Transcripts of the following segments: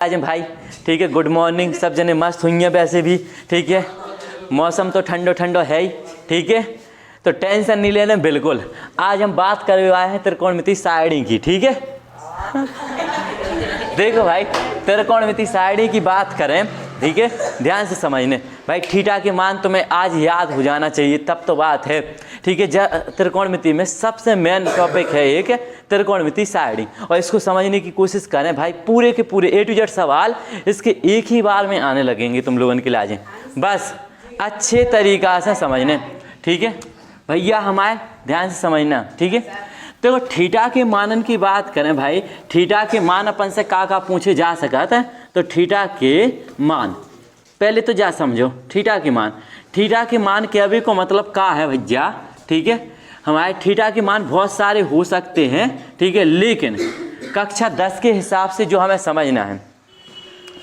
आज भाई ठीक है, गुड मॉर्निंग। सब जने मस्त हुई हैं वैसे भी, ठीक है। मौसम तो ठंडो ठंडो है ही, ठीक है, तो टेंशन नहीं लेना बिल्कुल। आज हम बात कर आए हैं त्रिकोणमिति सारणी की, ठीक है। देखो भाई, त्रिकोणमिति सारणी की बात करें, ठीक है, ध्यान से समझने भाई। थीटा के मान तुम्हें आज याद हो जाना चाहिए, तब तो बात है, ठीक है। त्रिकोणमिति में सबसे मेन टॉपिक है एक त्रिकोणमिति सारणी, और इसको समझने की कोशिश करें भाई। पूरे के पूरे A to Z सवाल इसके एक ही बार में आने लगेंगे तुम लोगों के लिए, बस अच्छे तरीक़ा से समझने, ठीक है भैया। हमारे ध्यान से समझना, ठीक है। देखो थीटा के मानन की बात करें भाई, थीटा के मान अपन से का पूछे जा सकता है, तो थीटा के मान पहले तो जा समझो। थीटा के मान, थीटा के मान के अभी को मतलब का है भैया, ठीक है। हमारे थीटा के मान बहुत सारे हो सकते हैं, ठीक है, लेकिन कक्षा 10 के हिसाब से जो हमें समझना है,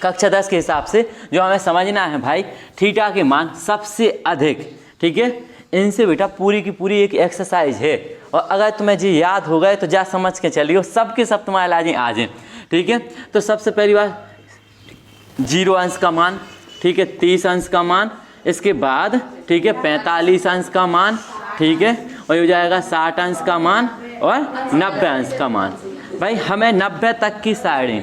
कक्षा 10 के हिसाब से जो हमें समझना है भाई, थीटा के मान सबसे अधिक, ठीक है। इनसे बेटा पूरी की पूरी एक एक्सरसाइज है, और अगर तुम्हें जी याद हो गए तो जा समझ के चलियो, सबके सब तुम्हारे लाजी आ जाए, ठीक है। तो सबसे पहली बात 0 अंश का मान, ठीक है, 30 अंश का मान, इसके बाद ठीक है 45 अंश का मान, ठीक है, और हो जाएगा 60 अंश का मान और 90 अंश का मान। भाई हमें 90 तक की सारणी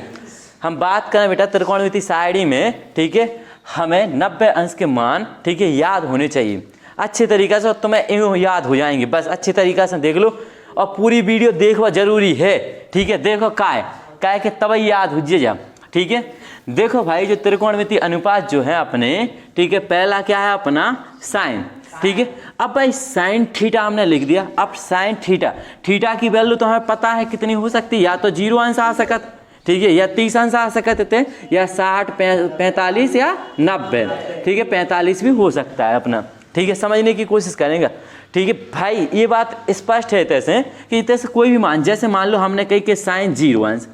हम बात करें बेटा त्रिकोणमिति सारणी में, ठीक है, हमें 90 अंश के मान, ठीक है, याद होने चाहिए अच्छे तरीक़े से, और तुम्हें यूँ याद हो जाएंगे। बस अच्छे तरीक़े से देख लो, और पूरी वीडियो देखना जरूरी है, ठीक है। देखो काय के तब याद हो जा, ठीक है। देखो भाई जो त्रिकोणमिति अनुपात जो है अपने, ठीक है, पहला क्या है अपना साइन, ठीक है। अब भाई साइन थीटा हमने लिख दिया। अब साइन थीटा, थीटा की वैल्यू तो हमें पता है कितनी हो सकती है, या तो 0 अंश आ सकत, ठीक है, या 30 अंश आ सकते थे, या 60, 45 या 90, ठीक है, 45 भी हो सकता है अपना, ठीक है। समझने की कोशिश करेंगे, ठीक है भाई। ये बात स्पष्ट है तैसे कि तैसे कोई भी मान, जैसे मान लो हमने कही कि साइन 0 अंश,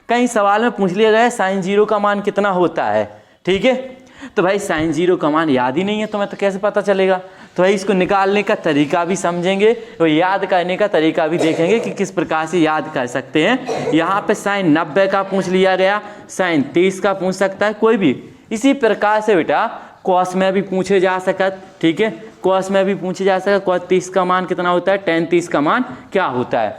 कहीं सवाल में पूछ लिया गया साइन 0 का मान कितना होता है, ठीक है। तो भाई साइन 0 का मान याद ही नहीं है तुम्हें, तो कैसे पता चलेगा। तो भाई इसको निकालने का तरीका भी समझेंगे, और याद करने का तरीका भी देखेंगे कि किस प्रकार से याद कर सकते हैं। यहाँ पे साइन 90 का पूछ लिया गया, साइन 30 का पूछ सकता है कोई भी। इसी प्रकार से बेटा कॉस में भी पूछे जा सकत, ठीक है, कॉस में भी पूछे जा सकता। कॉस 30 का मान कितना होता है, tan 30 का मान क्या होता है,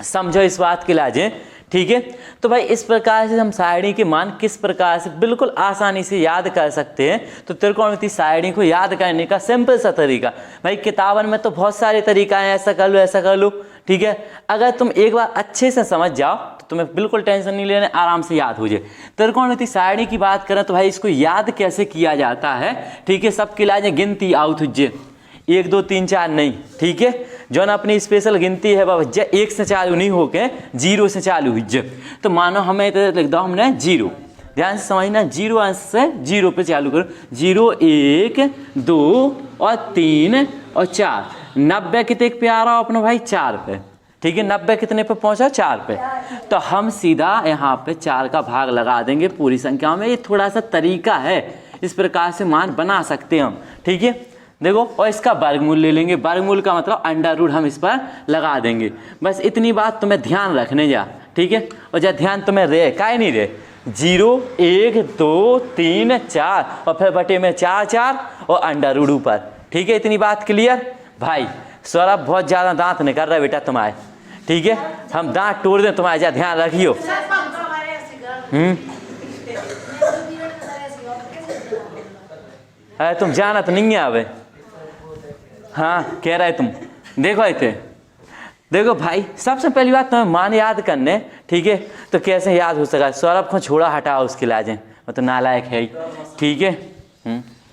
समझो इस बात के लाजे, ठीक है। तो भाई इस प्रकार से हम सारणी के मान किस प्रकार से बिल्कुल आसानी से याद कर सकते हैं। तो त्रिकोणमिति सारणी को याद करने का सिंपल सा तरीका, भाई किताबन में तो बहुत सारे तरीका हैं, ऐसा कर लो ऐसा कर लो, ठीक है। अगर तुम एक बार अच्छे से समझ जाओ तो तुम्हें बिल्कुल टेंशन नहीं लेने, आराम से याद हो जाए। त्रिकोणमिति सारणी की बात करें तो भाई इसको याद कैसे किया जाता है, ठीक है। सबके लाजे गिनती आउट हुज्जे 1 2 3 4 नहीं, ठीक है। जो ना अपनी स्पेशल गिनती है बाबा 1 से चालू नहीं होके 0 से चालू हुज्जे। तो मानो हमें तो लिख दो हमने 0, ध्यान से समझना, 0 अंश से 0 पे चालू करो, 0 1 2 और 3 और 4, 90 कितने पे आ रहा हो अपना भाई 4 पे, ठीक है। 90 कितने पे पहुंचा, 4 पे। तो हम सीधा यहाँ पे 4 का भाग लगा देंगे पूरी संख्या में। ये थोड़ा सा तरीका है, इस प्रकार से मान बना सकते हैं हम, ठीक है। देखो, और इसका वर्गमूल ले लेंगे, वर्गमूल का मतलब अंडर रूट हम इस पर लगा देंगे। बस इतनी बात तुम्हें ध्यान रखने जा, ठीक है। और जा ध्यान तुम्हें रहे काय नहीं रहे, 0 1 2 3 4 और फिर बटे में 4 4 और अंडर रूट ऊपर, ठीक है। इतनी बात क्लियर भाई। सौरभ बहुत ज़्यादा दांत निकल रहा है बेटा तुम्हारे, ठीक है, हम दांत तोड़ दें तुम्हारे, जा ध्यान रखियो। अरे तुम जाना तो नहीं है अबे, हाँ कह रहे तुम। देखो इतने, देखो भाई सबसे पहली बात तुम्हें मान याद करने, ठीक है। तो कैसे याद हो सका, सौरभ को छोड़ा हटाओ उसके लाजे, वो तो नालायक है ही, ठीक है।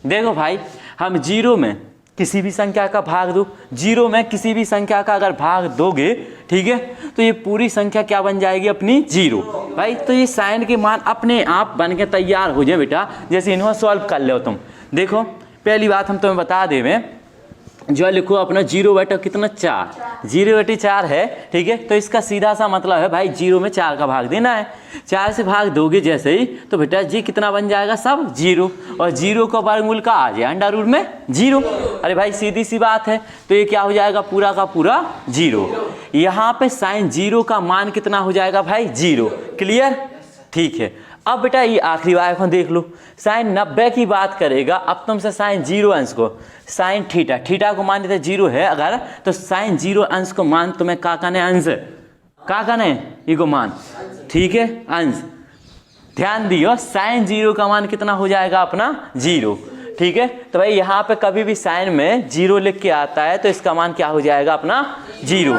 देखो भाई हम 0 में किसी भी संख्या का भाग दो, 0 में किसी भी संख्या का अगर भाग दोगे, ठीक है, तो ये पूरी संख्या क्या बन जाएगी अपनी 0 भाई। तो ये साइन के मान अपने आप बन के तैयार हो जाए बेटा, जैसे इन्हों सॉल्व कर लो तुम। देखो पहली बात हम तुम्हें बता देवें, जो लिखो अपना 0 बटे कितना 4, 0 बटे 4 है, ठीक है। तो इसका सीधा सा मतलब है भाई 0 में 4 का भाग देना है। 4 से भाग दोगे जैसे ही, तो बेटा जी कितना बन जाएगा सब 0, और 0 का वर्गमूल का आ जाए अंडर रूट में 0। अरे भाई सीधी सी बात है, तो ये क्या हो जाएगा पूरा का पूरा 0। यहाँ पे साइन 0 का मान कितना हो जाएगा भाई 0, क्लियर, ठीक है। अब बेटा ये आखिरी वाला को देख लो, साइन 90 की बात करेगा। अब तुमसे साइन 0 अंश को, साइन थीटा, थीटा को मान लेते 0 है अगर, तो साइन 0 अंश को मान तुम्हें का करना है, अंश का करना है, ये को मान, ठीक है, अंश। ध्यान दियो साइन 0 का मान कितना हो जाएगा अपना 0, ठीक है। तो भाई यहाँ पे कभी भी साइन में 0 लिख के आता है तो इसका मान क्या हो जाएगा अपना 0।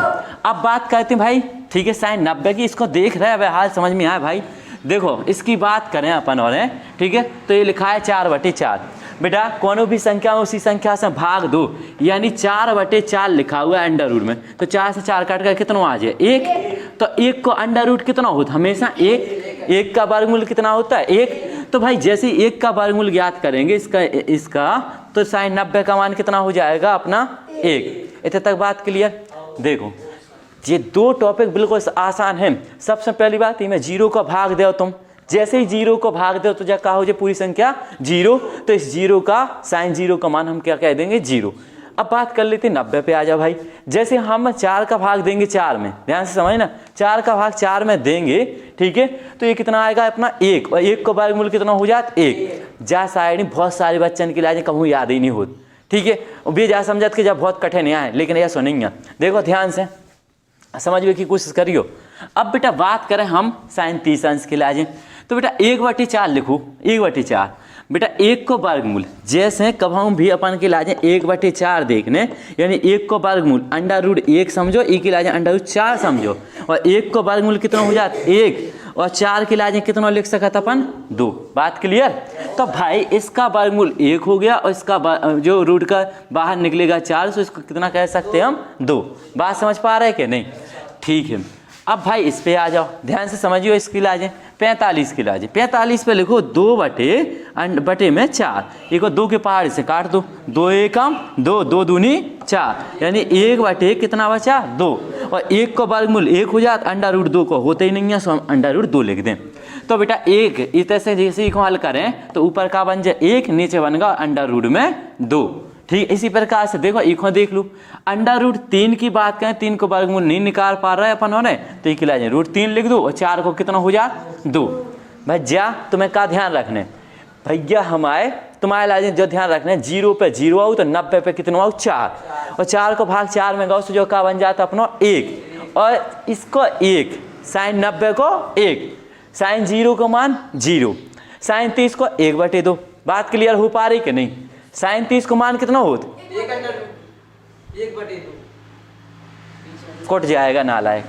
अब बात करते हैं भाई, ठीक है, साइन 90 की, इसको देख रहे हैं हाल समझ में आया भाई। देखो इसकी बात करें अपन और, ठीक है, तो ये लिखा है 4/4। बेटा कोनो भी संख्या उसी संख्या से भाग दो, यानी 4/4 लिखा हुआ है अंडर रूट में, तो 4 से 4 काट कर कितना आ जाए 1, तो 1 को अंडर रूट कितना होता है हमेशा 1, 1 का वर्गमूल कितना होता है 1। तो भाई जैसे 1 का वर्गमूल ज्ञात करेंगे इसका तो साइन 90 का मान कितना हो जाएगा अपना 1। इतने तक बात क्लियर। देखो ये 2 टॉपिक बिल्कुल आसान है। सबसे पहली बात इनमें 0 को भाग दो तुम, जैसे ही 0 को भाग दो तो क्या हो जाए पूरी संख्या 0, तो इस 0 का साइन 0 का मान हम क्या कह देंगे 0। अब बात कर लेते हैं 90 पे आ जाओ भाई। जैसे हम 4 का भाग देंगे 4 में, ध्यान से समझना, 4 का भाग 4 में देंगे, ठीक है, तो ये कितना आएगा अपना 1, और 1 को वर्गमूल कितना हो जाता 1। जा साइड में बहुत सारे बच्चन के लिए कहूँ याद ही नहीं होती, ठीक है, भी जा समझत के जब बहुत कठिन है, लेकिन ऐसा नहीं है। देखो ध्यान से समझने की कोशिश करियो। अब बेटा बात करें हम साइन 30 अंश के लिए, तो बेटा 1/4 लिखो, 1/4 बेटा 1 को वर्गमूल, जैसे कभी भी अपन के लाजे 1/4 देखने, यानी 1 को वर्गमूल अंडर रूट 1 समझो, 1 के लाजे अंडर रूट 4 समझो, और 1 को वर्गमूल कितना हो जाता 1, और 4 के लाजे कितना लिख सकता अपन 2। बात क्लियर। तो भाई इसका वर्गमूल 1 हो गया और इसका जो रूट का बाहर निकलेगा 4, तो इसको कितना कह सकते हैं हम 2। बात समझ पा रहे हैं कि नहीं, ठीक है। अब भाई इस पे आ जाओ, ध्यान से समझियो, इसकी लाजे 45 की लाजे, 45 पे लिखो 2/4, ये को 2 के पहाड़ से काट दो, 2 एकम 2, 2 दूनी 4, यानी 1/, कितना बचा 2, और 1 को वर्गमूल 1 हो जाता, अंडर रूट 2 को होते ही नहीं है, सो हम अंडर रूट 2 लिख दें। तो बेटा 1 इस तरह से जैसे को हल करें तो ऊपर का बन जाए 1, नीचे बनेगा अंडर रूट में 2, ठीक। इसी प्रकार से देखो एक देख लूँ, अंडर रूट 3 की बात करें, 3 को वर्गमूल नहीं निकाल पा रहा है अपन होने, तो एक लाइन रूट 3 लिख दो, और 4 को कितना हो जा 2। भैया तुम्हें का ध्यान रखने, भैया हमारे तुम्हारे लाजे जो ध्यान रखने, 0 पे 0 आओ तो 90 पे कितना आओ 4, और 4 को भाग 4 में गाओ तो जो का बन जाता अपना 1, और इसको 1, साइन 90 को 1, साइन 0 को मान 0, साइन 30 को 1/2। बात क्लियर हो पा रही कि नहीं। साइन 30 को मान कितना होता 1/2 कट जाएगा नालायक।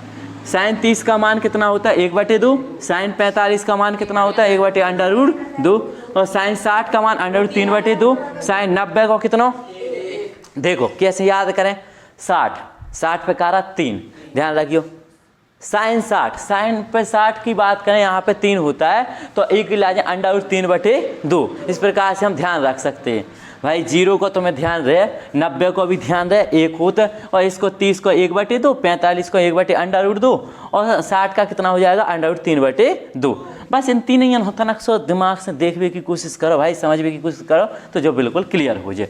साइन 30 का मान कितना होता है 1/2, साइन 45 का मान कितना होता है 1/√2, और साइन 60 का मान √3/2, साइन 90 को कितना, देखो कैसे याद करें, 60 पे कारा 3, ध्यान रखियो। साइन 60, साइन पे 60 की बात करें यहाँ पे 3 होता है, तो एक इलाज √3/2। इस प्रकार से हम ध्यान रख सकते हैं। भाई 0 को तुम्हें ध्यान रहे, 90 को भी ध्यान रहे, 1 होता, और इसको 30 को 1/2, 45 को 1/√2, और 60 का कितना हो जाएगा √3/2। बस इन तीन ही होता ना, सो दिमाग से देखने की कोशिश करो भाई, समझने की कोशिश करो, तो जो बिल्कुल क्लियर हो जाए।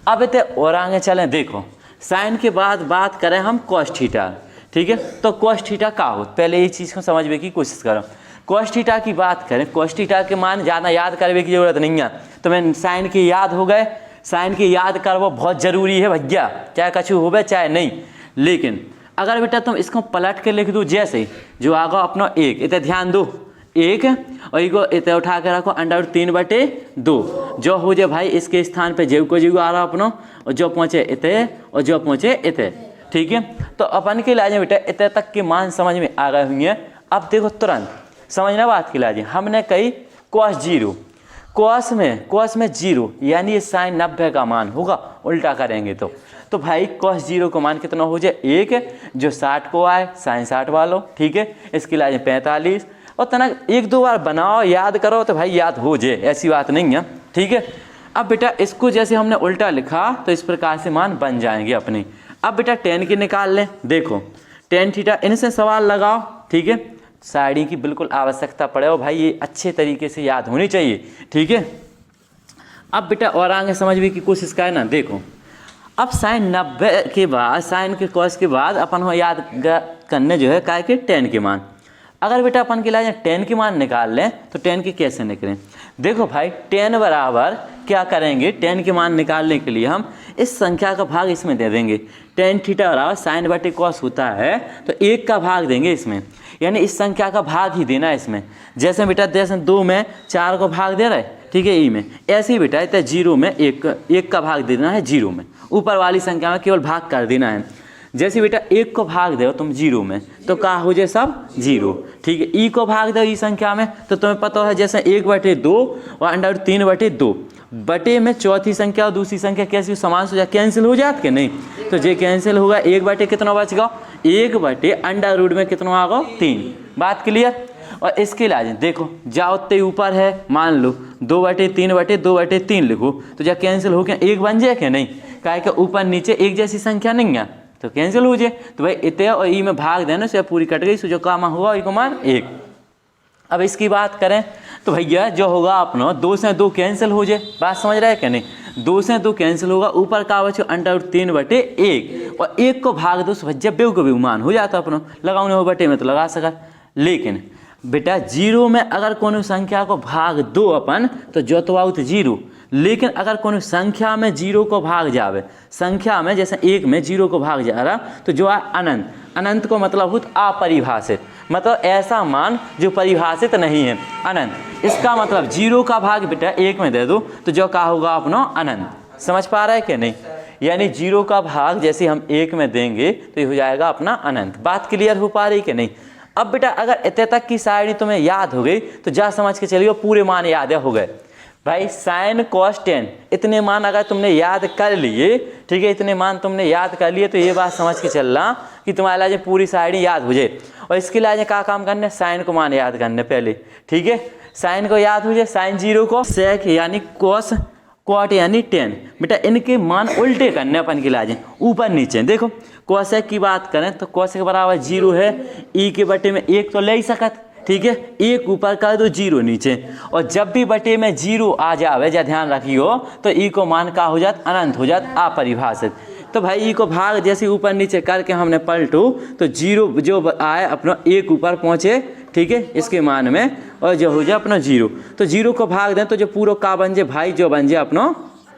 अब इतने और आगे चलें, देखो साइन के बाद बात करें हम कॉस थीटा, ठीक है। तो कॉस थीटा का हो, पहले ये चीज़ को समझने की कोशिश करो। कॉस थीटा की बात करें, कॉस थीटा के मान ज़्यादा याद करने की जरूरत नहीं है, तुम्हें साइन के याद हो गए, साइन की याद करवो बहुत ज़रूरी है भैया, चाहे कछु हो चाहे नहीं। लेकिन अगर बेटा तुम इसको पलट के लिख दो, जैसे जो आगा अपना 1, इतने ध्यान दो 1, और इको इतने उठा के रखो √3/2, जो हो जाए भाई इसके स्थान पे जेब को जीव आ रहा अपना, और जो पहुँचे इतने और जो पहुँचे इतने, ठीक है। तो अपन के लाजे बेटा इतने तक के मान समझ में आ गए हुए हैं। अब देखो तुरंत समझना बात के लाजे, हमने कही कॉस 0, कॉस में 0, यानी ये साइन 90 का मान होगा, उल्टा करेंगे तो भाई कॉस 0 का मान कितना हो जाए 1, जो 60 को आए साइन 60 वालों, ठीक है। इसके लाजे 45, और तना 1-2 बार बनाओ याद करो तो भाई याद हो जाए, ऐसी बात नहीं है, ठीक है। अब बेटा इसको जैसे हमने उल्टा लिखा तो इस प्रकार से मान बन जाएंगे अपने। अब बेटा tan की निकाल लें, देखो tan थीटा, इनसे सवाल लगाओ, ठीक है। साइड की बिल्कुल आवश्यकता पड़े और भाई ये अच्छे तरीके से याद होनी चाहिए, ठीक है। अब बेटा और आगे समझने की कोशिश करें ना, देखो अब साइन 90 के बाद, साइन के कॉस के बाद अपन हो याद करने जो है काय के tan के मान। अगर बेटा अपन के लिए टेन की मान निकाल लें तो टेन की कैसे निकलें? देखो भाई टेन बराबर क्या करेंगे, टेन की मान निकालने के लिए हम इस संख्या का भाग इसमें दे देंगे। टेन थीटा बराबर साइन बटे कॉस होता है तो 1 का भाग देंगे इसमें, यानी इस संख्या का भाग ही देना है इसमें। जैसे बेटा जैसे 2 में 4 को भाग दे रहा है, ठीक है, ई में, ऐसे ही बेटा इतना 0 में 1 का भाग देना है 0 में, ऊपर वाली संख्या में केवल भाग कर देना है। जैसे बेटा 1 को भाग दो तुम 0 में तो क्या हो जाए सब 0, ठीक है। ई को भाग दो ई संख्या में तो तुम्हें पता है जैसे 1/2 और अंडर 3/2 बटे में चौथी संख्या और दूसरी संख्या कैसी समान हो जाए, कैंसिल हो जात के नहीं, तो ये कैंसिल होगा। 1/, कितना बच गया 1/√, में कितना आ गया 3। बात क्लियर। और इसके लिए देखो जाओ ते ऊपर है, मान लो 2/3/2/3 लिखो तो जब कैंसिल हो गया 1 बन जाए क्या नहीं, क्या कि ऊपर नीचे एक जैसी संख्या नहीं है तो कैंसिल हो जाए। तो भाई इतने और ई में भाग देना से पूरी कट गई, सो जो काम हुआ ई को मान 1। अब इसकी बात करें तो भैया जो होगा अपना 2 से 2 कैंसिल हो जाए, बात समझ रहे हैं कि नहीं, 2 से 2 कैंसिल होगा, ऊपर का बचे √3/1 और 1 को भाग दो जब बेव को भी मान हो जाता अपना, लगाने हो बटे में तो लगा सका। लेकिन बेटा 0 में अगर कोनो संख्या को भाग दो अपन तो जो तो आउट 0, लेकिन अगर कोनो संख्या में 0 को भाग जावे, संख्या में जैसे 1 में 0 को भाग जा रहा तो जो है अनंत, अनंत को मतलब होता अपरिभाषित, मतलब ऐसा मान जो परिभाषित नहीं है, अनंत। इसका मतलब 0 का भाग बेटा 1 में दे दो तो जो क्या होगा अपना अनंत। समझ पा रहा है कि नहीं, यानी 0 का भाग जैसे हम 1 में देंगे तो ये हो जाएगा अपना अनंत। बात क्लियर हो पा रही कि नहीं। अब बेटा अगर इतने तक की सारणी तुम्हें याद हो गई तो जा समझ के चलिए पूरे मान याद हो गए। भाई साइन कॉस टेन इतने मान अगर तुमने याद कर लिए, ठीक है, इतने मान तुमने याद कर लिए तो ये बात समझ के चलना कि तुम्हारे लिए पूरी सारणी याद हो जाए। और इसके लिए क्या काम करना है, साइन को मान याद करने पहले, ठीक है, साइन को याद हो जाए, साइन 0 को सेक यानी कॉस, कॉट यानी टेन, बेटा इनके मान उल्टे करने अपन के लाजे ऊपर नीचे। देखो कोसेक की बात करें तो कोसेक बराबर 0 है, ई के बटे में 1 तो ले ही सकत, ठीक है, 1 ऊपर कर दो 0 नीचे, और जब भी बटे में 0 आ जावे जा ध्यान रखियो तो ई को मान का हो जात अनंत हो जात अपरिभाषित। तो भाई ई को भाग जैसे ऊपर नीचे करके हमने पलटू तो 0 जो आए अपना 1 ऊपर पहुँचे, ठीक है, इसके मान में, और जो हो जाए अपना 0 तो 0 को भाग दें तो जो पूरा का बन जाए भाई जो बन जाए अपना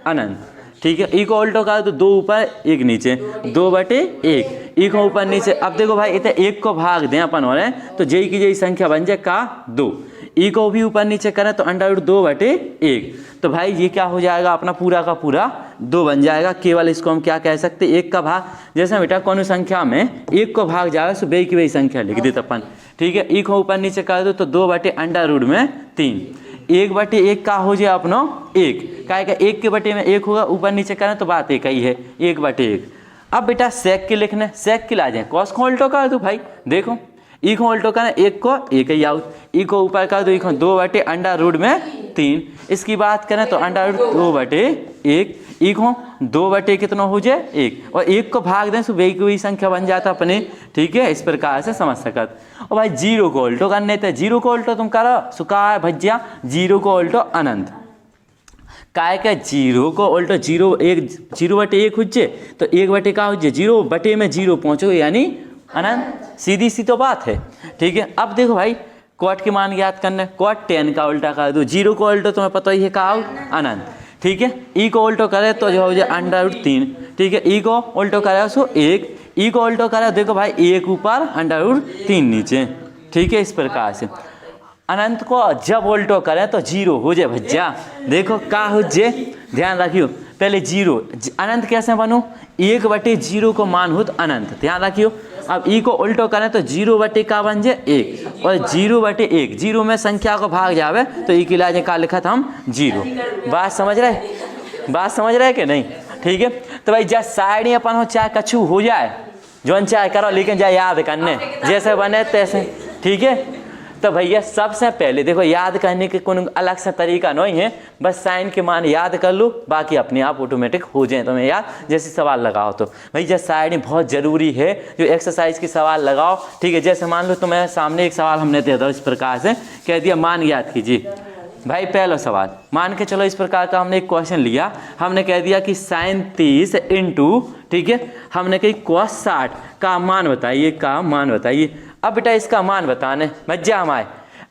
अनंत, ठीक है। ई को उल्टो कर दो 2 ऊपर 1 नीचे, 2/1, ई को ऊपर नीचे। अब देखो भाई इतने 1 को भाग दें अपन और तो जेई की जेई संख्या बन जाए का 2, ई को भी ऊपर नीचे करें तो √2/1, तो भाई ये क्या हो जाएगा अपना पूरा का पूरा 2 बन जाएगा। केवल इसको हम क्या कह सकते 1 का भाग, जैसे बेटा कौन संख्या में 1 को भाग जाए तो बेई की वही संख्या लिख देते अपन, ठीक है। ई को ऊपर नीचे कर दो तो 2/√3, 1/1 का हो जाए अपना 1, क्या है 1 के बटे में 1 होगा, ऊपर नीचे करें तो बात एक ही है 1/1। अब बेटा सेक के लिखने, सेक के ला जाए कॉस को उल्टो कर दो भाई, देखो ई को उल्टो करें 1 को 1 ही आउट, ई को ऊपर कर दो, ई को 2/√3, इसकी बात करें तो √2/1, ई को 2 कितना हो जाए 1, और 1 को भाग दें तो वे की संख्या बन जाता अपने, ठीक है, इस प्रकार से समझ सकत। और भाई 0 को उल्टो करने थे, 0 को उल्टो तुम करो सुखा है भज्जिया, 0 को उल्टो अनंत, काय का 0 को उल्टो 0/1 हुज्जे तो 1 का हुज्जे 0 में 0 पहुंचो यानी अनंत, सीधी सी तो बात है, ठीक है। अब देखो भाई कॉट के मान याद करने, कॉट 10 का उल्टा कर दो, 0 को उल्टो तुम्हें पता ही है का अनंत, ठीक है। ई को उल्टो करे तो जो हो जाए √3, ठीक है, ई को उल्टो करे सो 1, ई को उल्टो करे देखो भाई 1 ऊपर √3 नीचे, ठीक है, इस प्रकार से। अनंत को जब उल्टो करें तो 0 हो जाए भज्जा, देखो का हो जाए, ध्यान रखियो पहले 0, अनंत कैसे बनू 1/0 को मान हो तो अनंत, ध्यान रखियो। अब ई को उल्टो करें तो 0 का बन जाए 1, और 0/1, 0 में संख्या को भाग जावे तो ई की लाजे का लिखा था हम 0। बात समझ रहे कि नहीं, ठीक है। तो भाई जब सारणी अपन हो चाहे कछु हो जाए जोन चाहे करो, लेकिन जा याद करने जैसे बने तैसे, ठीक है। तो भैया सबसे पहले देखो याद करने के कोई अलग सा तरीका नहीं है, बस साइन के मान याद कर लो, बाकी अपने आप ऑटोमेटिक हो जाए तुम्हें याद, जैसे सवाल लगाओ तो भैया सारणी बहुत ज़रूरी है, जो एक्सरसाइज की सवाल लगाओ, ठीक है। जैसे मान लो तुम्हें सामने एक सवाल हमने दे दो इस प्रकार से कह दिया मान याद कीजिए, भाई पहला सवाल मान के चलो इस प्रकार का हमने एक क्वेश्चन लिया, हमने कह दिया कि साइन 30 इंटू, ठीक है, हमने कही cos 60 का मान बताइए, का मान बताइए। अब बेटा इसका मान बताने मज्जा हम आए।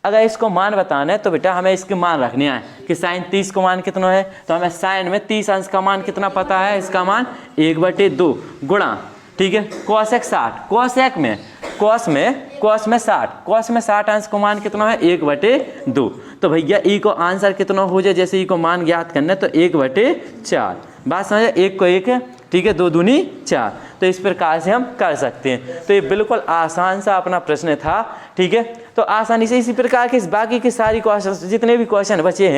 अगर इसको मान बताना है तो बेटा हमें इसके मान रखने आए कि साइन 30 का मान कितना है, तो हमें साइन में 30 अंश का मान कितना पता है, इसका मान 1/2 गुणा, ठीक है, कोसेक 60, कोसेक में कोस में 60, कोस में 60 अंश का मान कितना है 1/2। तो भैया ई को आंसर कितना हो जाए, जैसे ई को मान ज्ञात करना है तो 1/4, बात समझे, 1 को 1, ठीक है, 2 दूनी 4। तो इस प्रकार से हम कर सकते हैं। तो ये बिल्कुल आसान सा अपना प्रश्न था, ठीक है। तो आसानी से इसी प्रकार के बाकी के सारी क्वेश्चन जितने भी क्वेश्चन बचे हैं